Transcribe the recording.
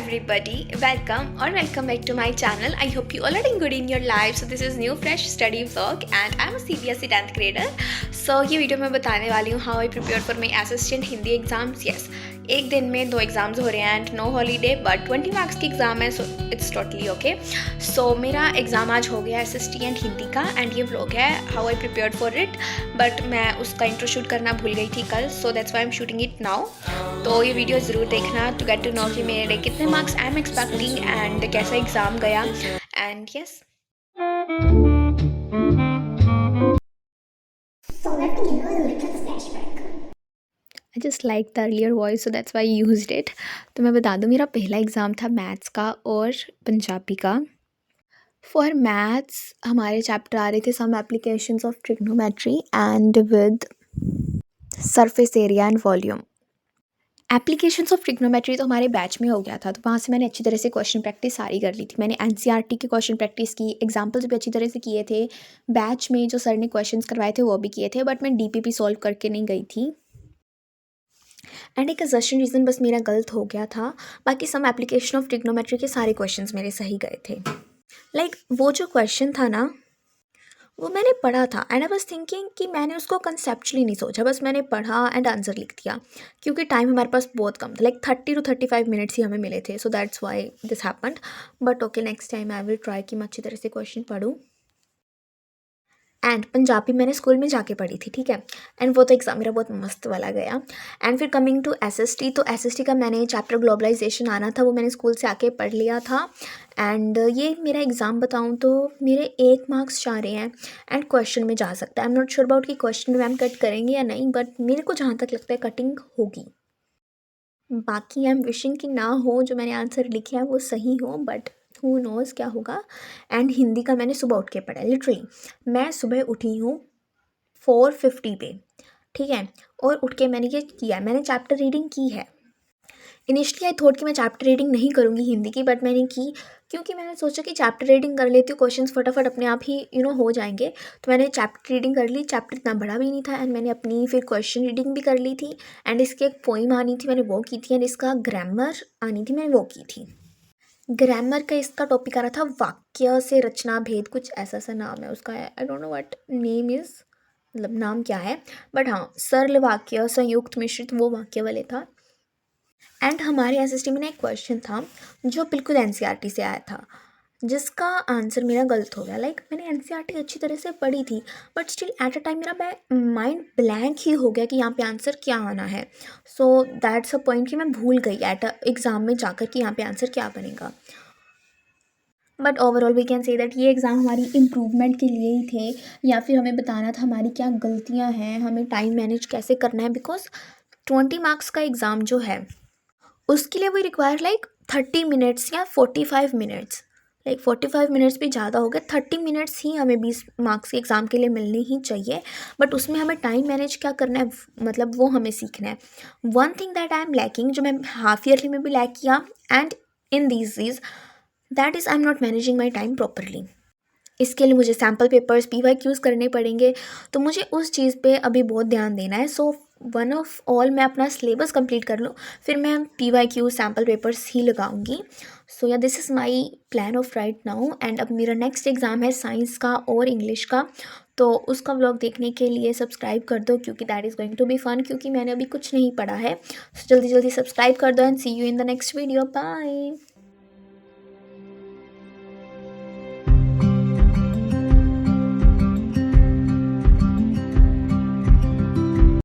everybody, welcome back to my channel. I hope you all are doing good in your life. So this is new fresh study vlog and I'm a CBSE 10th grader. So ये video मैं बताने वाली हूँ how I prepared for my assistant Hindi exams. yes, एक दिन में 2 exams हो रहे हैं and no holiday but 20 marks की एग्ज़ाम है, so it's totally okay. So मेरा एग्ज़ाम आज हो गया SST एंड हिंदी का एंड ये व्लॉग है how I prepared for it. But मैं उसका इंट्रो शूट करना भूल गई थी कल, so that's why I am shooting it now. तो ये वीडियो ज़रूर देखना टू गेट टू नो कि मेरे कितने marks I am expecting and कैसा एग्ज़ाम गया. And yes, I just like the earlier voice, so that's why used it. तो मैं बता दूँ, मेरा पहला एग्ज़ाम था मैथ्स का और पंजाबी का. फॉर मैथ्स हमारे चैप्टर आ रहे थे some applications of trigonometry and with surface area and volume. Applications of trigonometry तो हमारे बैच में हो गया था, तो वहाँ से मैंने अच्छी तरह से क्वेश्चन प्रैक्टिस सारी कर ली थी. मैंने NCERT के क्वेश्चन प्रैक्टिस की, एग्जाम्पल्स भी अच्छी तरह से किए थे. बैच में जो सर ने क्वेश्चंस करवाए थे वो भी किए थे, बट मैं DPP सॉल्व करके नहीं गई थी. एंड एक असर्शन रीज़न बस मेरा गलत हो गया था. बाकी सम एप्लीकेशन ऑफ ट्रिग्नोमेट्री के सारे क्वेश्चंस मेरे सही गए थे. वो जो क्वेश्चन था ना, वो मैंने पढ़ा था एंड आई वाज थिंकिंग कि मैंने उसको कंसेप्चुअली नहीं सोचा, बस मैंने पढ़ा एंड आंसर लिख दिया. क्योंकि टाइम हमारे पास बहुत कम था, 30 to 35 मिनट्स ही हमें मिले थे, so that's why this happened. But okay, next time I will try कि मैं अच्छी तरह से क्वेश्चन पढूं. एंड पंजाबी मैंने स्कूल में जाके पढ़ी थी, ठीक है. एंड वो तो एग्ज़ाम मेरा बहुत मस्त वाला गया. एंड फिर कमिंग टू SST, तो SST का मैंने चैप्टर ग्लोबलाइजेशन आना था, वो मैंने स्कूल से आके पढ़ लिया था. एंड ये मेरा एग्ज़ाम बताऊँ तो मेरे 1 मार्क्स जा रहे हैं एंड क्वेश्चन में जा सकता है. I am not sure about कि क्वेश्चन मैम कट करेंगे या नहीं, बट मेरे को जहाँ तक लगता है कटिंग होगी. बाकी आई एम विशिंग कि ना हो, जो मैंने आंसर लिखे हैं वो सही हो, बट हु नोज़ क्या होगा. एंड हिंदी का मैंने सुबह उठ के पढ़ा, लिटरली मैं सुबह उठी हूँ 4:50 पे, ठीक है. और उठ के मैंने ये किया, मैंने चैप्टर रीडिंग की है. इनिशियली आई थॉट कि मैं चैप्टर रीडिंग नहीं करूँगी हिंदी की, बट मैंने की क्योंकि मैंने सोचा कि चैप्टर रीडिंग कर लेती हूँ, क्वेश्चंस फटाफट अपने आप ही हो जाएंगे. तो मैंने चैप्टर रीडिंग कर ली. चैप्टर इतना बड़ा भी नहीं था एंड मैंने अपनी फिर क्वेश्चन रीडिंग भी कर ली थी. एंड इसकी एक पोइम आनी थी, मैंने वो की थी. एंड इसका ग्रामर आनी थी, मैंने वो की थी. ग्रामर का इसका टॉपिक आ रहा था वाक्य से रचना भेद, कुछ ऐसा सा नाम है उसका. I don't know what name is, मतलब नाम क्या है, बट हाँ, सरल वाक्य, संयुक्त, मिश्रित, वो वाक्य वाले था. एंड हमारे SST में ना एक क्वेश्चन था जो बिल्कुल NCERT से आया था, जिसका आंसर मेरा गलत हो गया. मैंने NCERT अच्छी तरह से पढ़ी थी, but still at a time मेरा माइंड ब्लैंक ही हो गया कि यहाँ पे आंसर क्या आना है. सो दैट्स अ पॉइंट कि मैं भूल गई एट एग्ज़ाम में जाकर कि यहाँ पे आंसर क्या बनेगा. But overall we can say that ये एग्ज़ाम हमारी इम्प्रूवमेंट के लिए ही थे, या फिर हमें बताना था हमारी क्या गलतियाँ हैं, हमें टाइम मैनेज कैसे करना है. बिकॉज 20 मार्क्स का एग्ज़ाम जो है उसके लिए वो रिक्वायर 30 मिनट्स या 45 मिनट्स. 45 मिनट्स भी ज़्यादा हो गए. 30 मिनट्स ही हमें 20 मार्क्स के एग्ज़ाम के लिए मिलने ही चाहिए, बट उसमें हमें टाइम मैनेज क्या करना है, मतलब वो हमें सीखना है. One thing that I am lacking, जो मैं हाफ ईयरली में भी लैक किया and in this is that is I am not managing my time properly. इसके लिए मुझे सैम्पल पेपर्स PYQs करने पड़ेंगे, तो मुझे उस चीज़ पे अभी बहुत ध्यान देना है. सो वन ऑफ ऑल मैं अपना सिलेबस कंप्लीट कर लूँ, फिर मैं PYQ सैम्पल पेपर्स ही लगाऊंगी. सो या this is my plan of right now. And अब मेरा नेक्स्ट एग्ज़ाम है साइंस का और इंग्लिश का, तो उसका व्लॉग देखने के लिए सब्सक्राइब कर दो, क्योंकि that is going to be fun, क्योंकि मैंने अभी कुछ नहीं पढ़ा है. सो जल्दी जल्दी सब्सक्राइब कर दो and see you in the next video. Bye.